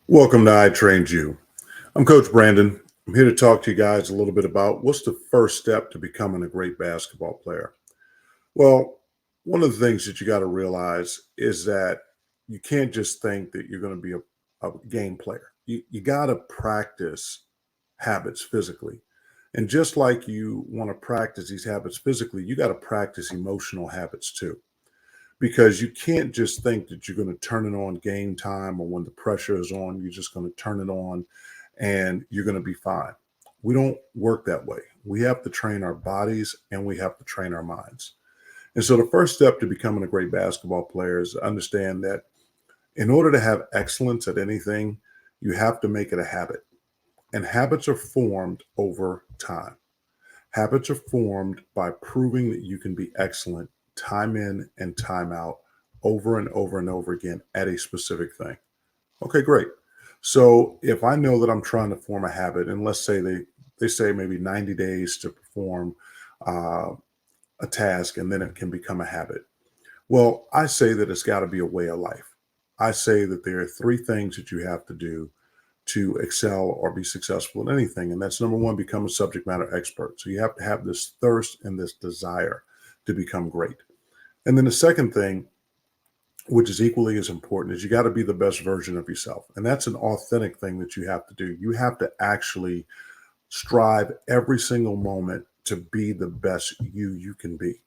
Welcome to I Trained You. I'm Coach Brandon. I'm here to talk to you guys a little bit about what's the first step to becoming a great basketball player. Well, one of the things that you got to realize is that you can't just think that you're going to be a game player. You got to practice habits physically. And just like you want to practice these habits physically, you got to practice emotional habits too, because you can't just think that you're going to turn it on game time or when the pressure is on, you're just going to turn it on and you're going to be fine. We don't work that way. We have to train our bodies and we have to train our minds. And so the first step to becoming a great basketball player is to understand that in order to have excellence at anything, you have to make it a habit. And habits are formed over time. Habits are formed by proving that you can be excellent time in and time out over and over and over again at a specific thing. Okay, great. So if I know that I'm trying to form a habit, and let's say they say maybe 90 days to perform uh, a task, and then it can become a habit. Well, I say that it's got to be a way of life. I say that there are three things that you have to do to excel or be successful in anything. And that's number one, become a subject matter expert. So you have to have this thirst and this desire to become great. And then the second thing, which is equally as important, is you got to be the best version of yourself. And that's an authentic thing that you have to do. You have to actually strive every single moment to be the best you can be.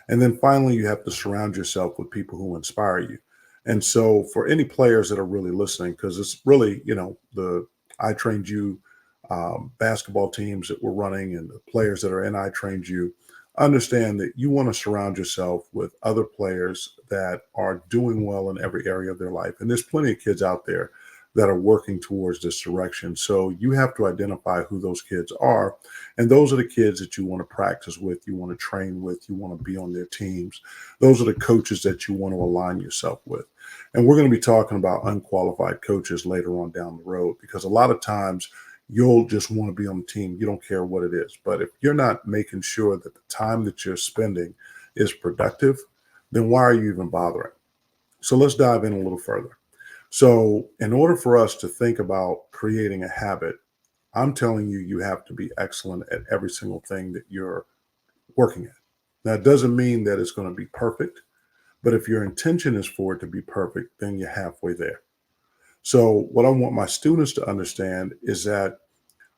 And then finally, you have to surround yourself with people who inspire you. And so, for any players that are really listening, because it's really, the I Trained You basketball teams that we're running and the players that are in I Trained You, understand that you want to surround yourself with other players that are doing well in every area of their life. And there's plenty of kids out there that are working towards this direction. So you have to identify who those kids are. And those are the kids that you want to practice with, you want to train with, you want to be on their teams. Those are the coaches that you want to align yourself with. And we're going to be talking about unqualified coaches later on down the road, because a lot of times you'll just want to be on the team. You don't care what it is. But if you're not making sure that the time that you're spending is productive, then why are you even bothering? So let's dive in a little further. So, in order for us to think about creating a habit, I'm telling you, you have to be excellent at every single thing that you're working at. Now, it doesn't mean that it's going to be perfect, but if your intention is for it to be perfect, then you're halfway there. So, what I want my students to understand is that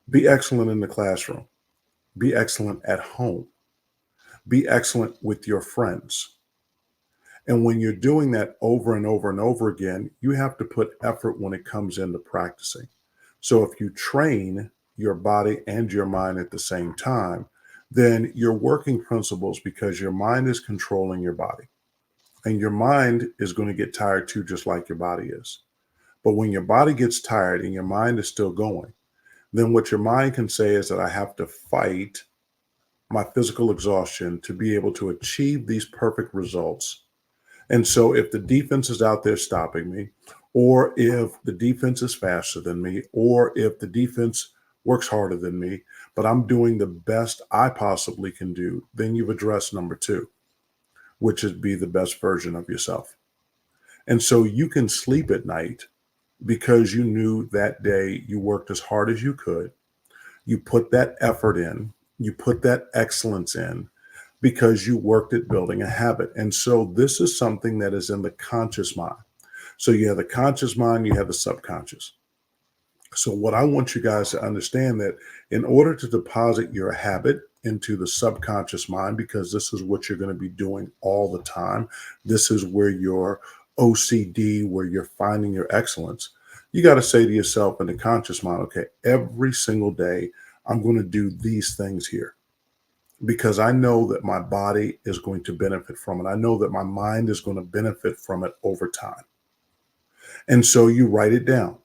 be excellent in the classroom, be excellent at home, be excellent with your friends. And when you're doing that over and over and over again, you have to put effort when it comes into practicing. So if you train your body and your mind at the same time, then you're working principles because your mind is controlling your body. And your mind is going to get tired too, just like your body is. But when your body gets tired and your mind is still going, then what your mind can say is that I have to fight my physical exhaustion to be able to achieve these perfect results. And so if the defense is out there stopping me, or if the defense is faster than me, or if the defense works harder than me, but I'm doing the best I possibly can do, then you've addressed number two, which is be the best version of yourself. And so you can sleep at night because you knew that day you worked as hard as you could. You put that effort in, you put that excellence in, because you worked at building a habit. And so this is something that is in the conscious mind. So you have the conscious mind, you have the subconscious. So what I want you guys to understand that in order to deposit your habit into the subconscious mind, because this is what you're going to be doing all the time, this is where your OCD, where you're finding your excellence, you got to say to yourself in the conscious mind, okay, every single day, I'm going to do these things here because I know that my body is going to benefit from it. I know that my mind is going to benefit from it over time. And so you write it down.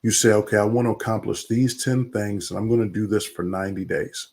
You say, okay, I want to accomplish these 10 things and I'm going to do this for 90 days.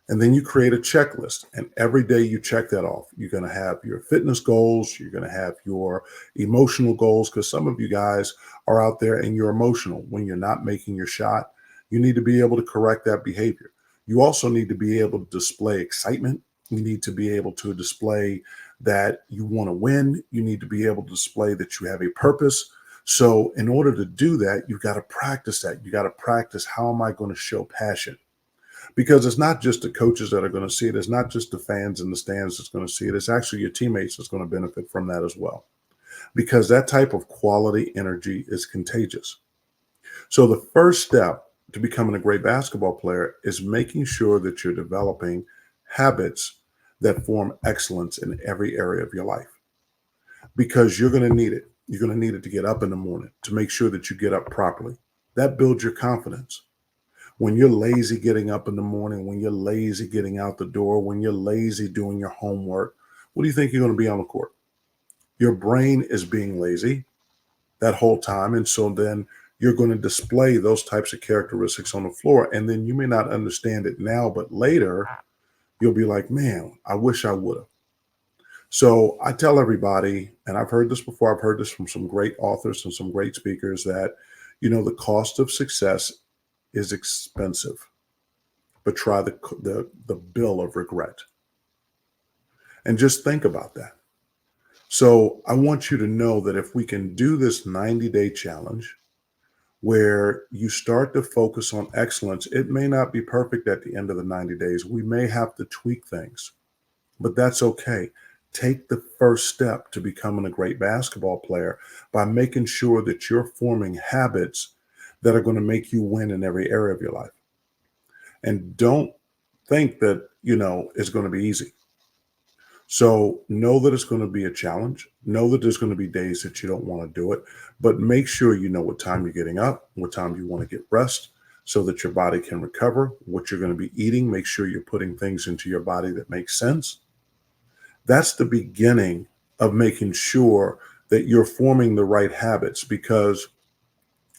And then you create a checklist. And every day you check that off. You're going to have your fitness goals. You're going to have your emotional goals, because some of you guys are out there and you're emotional when you're not making your shot. You need to be able to correct that behavior. You also need to be able to display excitement. You need to be able to display that you want to win. You need to be able to display that you have a purpose. So, in order to do that, you got to practice that. You got to practice, how am I going to show passion? Because it's not just the coaches that are going to see it, it's not just the fans in the stands that's going to see it, it's actually your teammates that's going to benefit from that as well. Because that type of quality energy is contagious. So, the first step to becoming a great basketball player is making sure that you're developing habits that form excellence in every area of your life, because you're going to need it. You're going to need it to get up in the morning, to make sure that you get up properly. That builds your confidence. When you're lazy getting up in the morning, when you're lazy getting out the door, when you're lazy doing your homework, what do you think you're going to be on the court? Your brain is being lazy that whole time. And so then you're going to display those types of characteristics on the floor. And then you may not understand it now, but later you'll be like, man, I wish I would have. So I tell everybody, and I've heard this before, I've heard this from some great authors and some great speakers, that, the cost of success is expensive, but try the bill of regret. And just think about that. So I want you to know that if we can do this 90-day challenge where you start to focus on excellence, it may not be perfect at the end of the 90 days. We may have to tweak things, but that's okay. Take the first step to becoming a great basketball player by making sure that you're forming habits that are going to make you win in every area of your life. And don't think that, it's going to be easy. So know that it's going to be a challenge. Know that there's going to be days that you don't want to do it, but make sure you know what time you're getting up, what time you want to get rest, so that your body can recover, what you're going to be eating. Make sure you're putting things into your body that make sense. That's the beginning of making sure that you're forming the right habits, because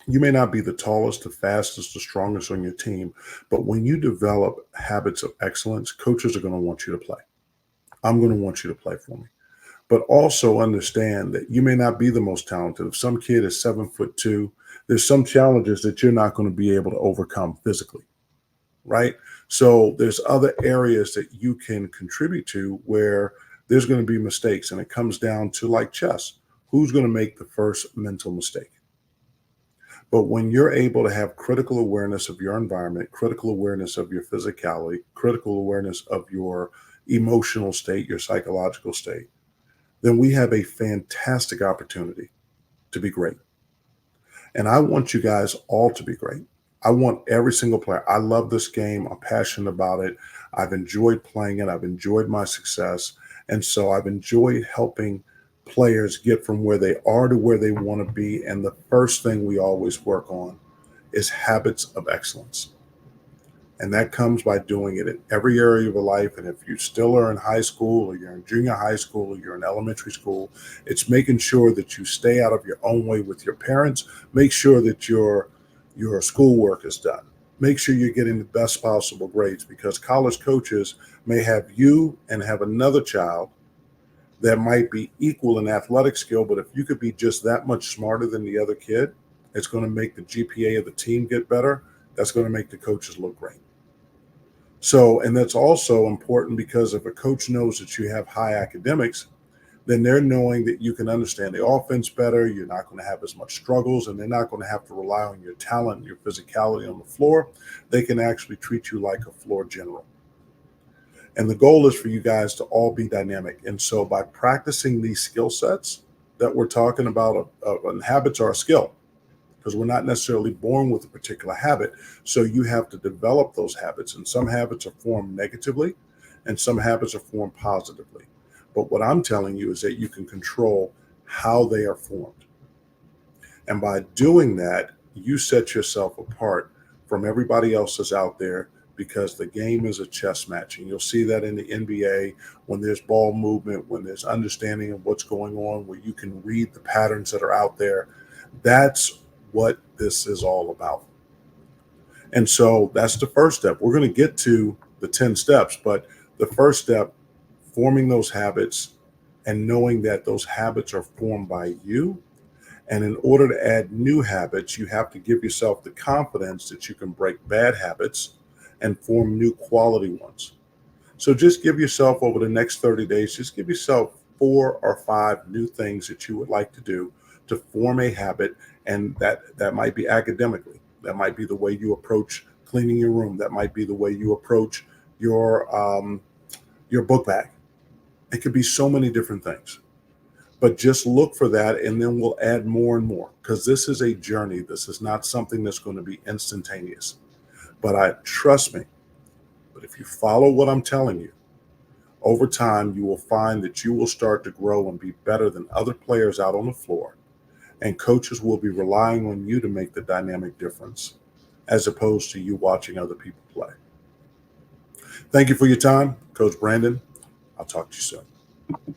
you may not be the tallest, the fastest, the strongest on your team, but when you develop habits of excellence, coaches are going to want you to play. I'm going to want you to play for me. But also understand that you may not be the most talented. If some kid is 7'2", there's some challenges that you're not going to be able to overcome physically, right? So there's other areas that you can contribute to where there's going to be mistakes, and it comes down to, like chess, who's going to make the first mental mistake? But when you're able to have critical awareness of your environment, critical awareness of your physicality, critical awareness of your emotional state, your psychological state, then we have a fantastic opportunity to be great. And I want you guys all to be great. I want every single player. I love this game. I'm passionate about it. I've enjoyed playing it. I've enjoyed my success. And so I've enjoyed helping players get from where they are to where they want to be. And the first thing we always work on is habits of excellence. And that comes by doing it in every area of your life. And if you still are in high school, or you're in junior high school, or you're in elementary school, it's making sure that you stay out of your own way with your parents. Make sure that your schoolwork is done. Make sure you're getting the best possible grades, because college coaches may have you and have another child that might be equal in athletic skill, but if you could be just that much smarter than the other kid, it's going to make the GPA of the team get better. That's going to make the coaches look great. So, and that's also important, because if a coach knows that you have high academics, then they're knowing that you can understand the offense better. You're not going to have as much struggles, and they're not going to have to rely on your talent and your physicality on the floor. They can actually treat you like a floor general. And the goal is for you guys to all be dynamic. And so by practicing these skill sets that we're talking about, and habits are a skill, because we're not necessarily born with a particular habit. So you have to develop those habits. And some habits are formed negatively, and some habits are formed positively. But what I'm telling you is that you can control how they are formed. And by doing that, you set yourself apart from everybody else that's out there, because the game is a chess match. And you'll see that in the NBA, when there's ball movement, when there's understanding of what's going on, where you can read the patterns that are out there. That's what this is all about. And so that's the first step. We're going to get to the 10 steps, but the first step, forming those habits and knowing that those habits are formed by you. And in order to add new habits, you have to give yourself the confidence that you can break bad habits and form new quality ones. So just give yourself, over the next 30 days, just give yourself 4 or 5 new things that you would like to do to form a habit, and that might be academically, that might be the way you approach cleaning your room, that might be the way you approach your book bag. It could be so many different things, but just look for that, and then we'll add more and more, because this is a journey. This is not something that's going to be instantaneous. But I trust me, but if you follow what I'm telling you, over time you will find that you will start to grow and be better than other players out on the floor, and coaches will be relying on you to make the dynamic difference, as opposed to you watching other people play. Thank you for your time, Coach Brandon. I'll talk to you soon.